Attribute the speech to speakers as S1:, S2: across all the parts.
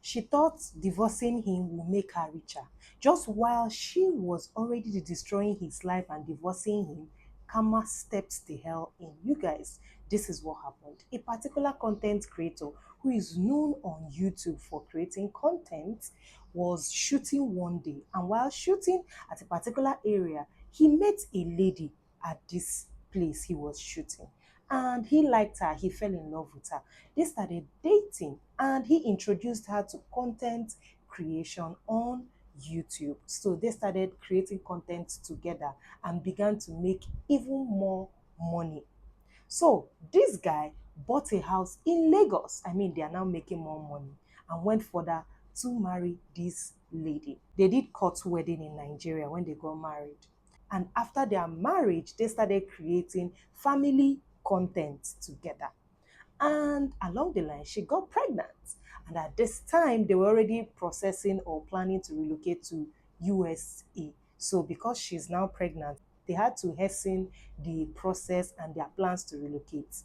S1: She thought divorcing him will make her richer. Just while she was already destroying his life and divorcing him, Karma steps the hell in. You guys, this is what happened. A particular content creator who is known on YouTube for creating content was shooting one day. And while shooting at a particular area, he met a lady at this place he was shooting. And he liked her, he fell in love with her. They started dating and he introduced her to content creation on YouTube. So they started creating content together and began to make even more money. So this guy bought a house in Lagos. I mean, they are now making more money and went further to marry this lady. They did court wedding in Nigeria when they got married. And after their marriage, they started creating family content together. And along the line, she got pregnant. And at this time, they were already processing or planning to relocate to USA. So because she's now pregnant, they had to hasten the process and their plans to relocate.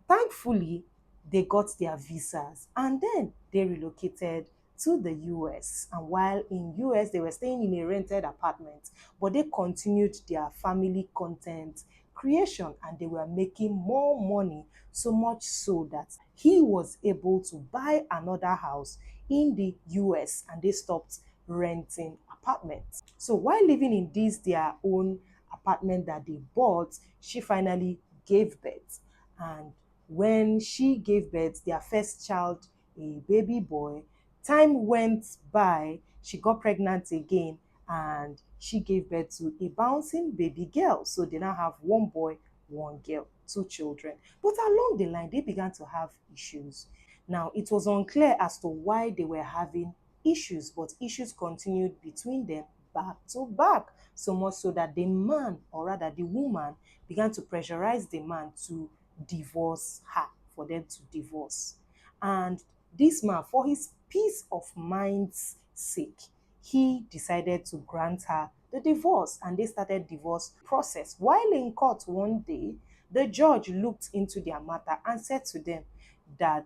S1: Thankfully, they got their visas and then they relocated to the US. And while in US, they were staying in a rented apartment, but they continued their family content creation and they were making more money, so much so that he was able to buy another house in the US and they stopped renting apartments. So while living in this their own apartment that they bought, she finally gave birth. And when she gave birth, their first child, a baby boy, time went by, she got pregnant again and she gave birth to a bouncing baby girl. So they now have one boy, one girl, two children. But along the line, they began to have issues. Now, it was unclear as to why they were having issues, but issues continued between them back to back. So much so that the man, or rather the woman, began to pressurize the man to divorce her, for them to divorce. And this man, for his peace of mind's sake, he decided to grant her the divorce and they started divorce process. While in court one day, the judge looked into their matter and said to them that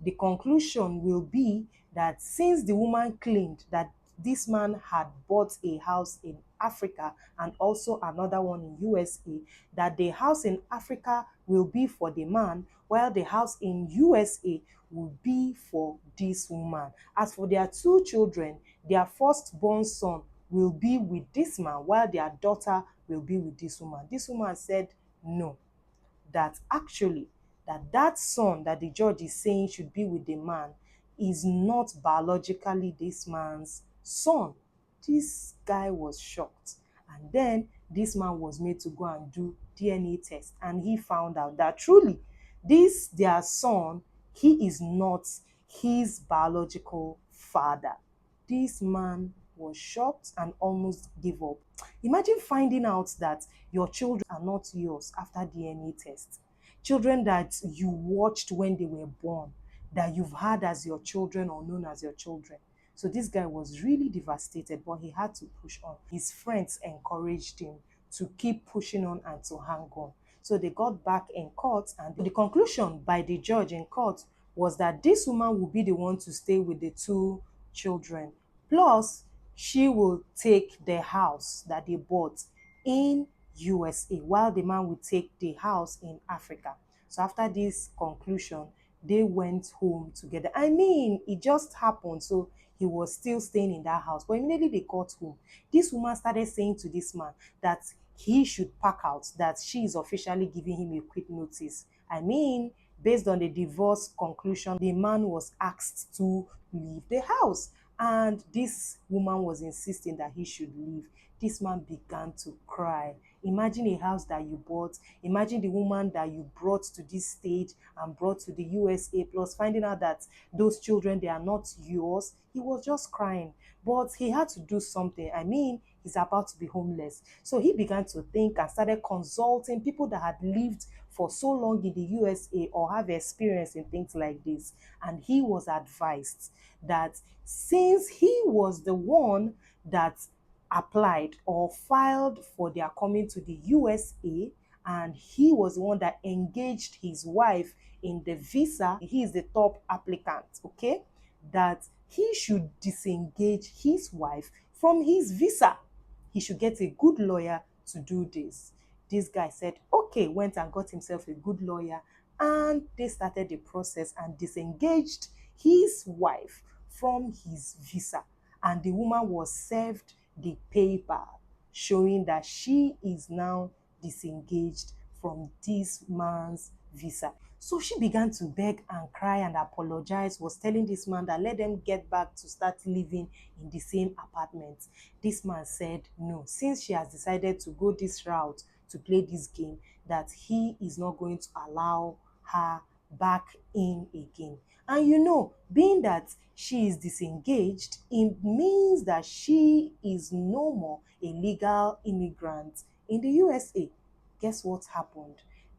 S1: the conclusion will be that since the woman claimed that this man had bought a house in Africa and also another one in USA, that the house in Africa will be for the man, while the house in USA will be for this woman. As for their two children, their firstborn son will be with this man, while their daughter will be with this woman. This woman said no, that actually that son that the judge is saying should be with the man is not biologically this man's son. This guy was shocked. And then this man was made to go and do DNA test. And he found out that truly, this their son, he is not his biological father. This man was shocked and almost gave up. Imagine finding out that your children are not yours after DNA test. Children that you watched when they were born, that you've had as your children or known as your children. So this guy was really devastated, but he had to push on. His friends encouraged him to keep pushing on and to hang on. So they got back in court, and the conclusion by the judge in court was that this woman will be the one to stay with the two children. Plus, she will take the house that they bought in USA, while the man would take the house in Africa. So after this conclusion, they went home together. I mean, it just happened. So he was still staying in that house. But immediately they got home, this woman started saying to this man that he should pack out, that she is officially giving him a quit notice. I mean, based on the divorce conclusion, the man was asked to leave the house. And this woman was insisting that he should leave. This man began to cry. Imagine a house that you bought. Imagine the woman that you brought to this stage and brought to the USA, plus finding out that those children, they are not yours. He was just crying. But he had to do something. I mean, he's about to be homeless. So he began to think and started consulting people that had lived for so long in the USA or have experience in things like this. And he was advised that since he was the one that applied or filed for their coming to the USA, and he was the one that engaged his wife in the visa, he is the top applicant, okay? That he should disengage his wife from his visa. He should get a good lawyer to do this. This guy said, okay, went and got himself a good lawyer, and they started the process and disengaged his wife from his visa. And the woman was served the paper showing that she is now disengaged from this man's visa. So she began to beg and cry and apologize, was telling this man that let them get back to start living in the same apartment. This man said no, since she has decided to go this route to play this game, that he is not going to allow her back in again. And you know, being that she is disengaged, it means that she is no more a legal immigrant in the USA. Guess what happened?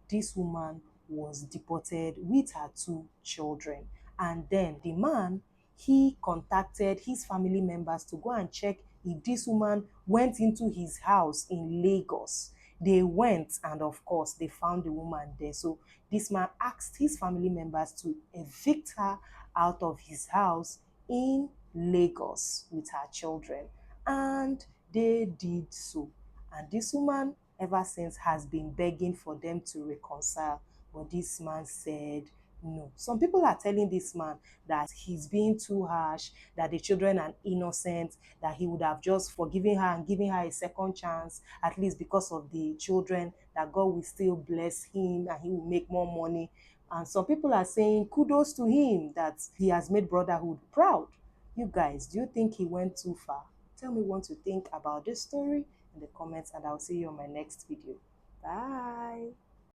S1: This woman was deported with her two children. And then the man, he contacted his family members to go and check if this woman went into his house in Lagos. They went, and of course, they found the woman there. So this man asked his family members to evict her out of his house in Lagos with her children. And they did so. And this woman, ever since, has been begging for them to reconcile. But this man said no. Some people are telling this man that he's being too harsh, that the children are innocent, that he would have just forgiven her and given her a second chance, at least because of the children, that God will still bless him and he will make more money. And some people are saying kudos to him that he has made brotherhood proud. You guys, do you think he went too far? Tell me what you think about this story in the comments, and I'll see you on my next video. Bye.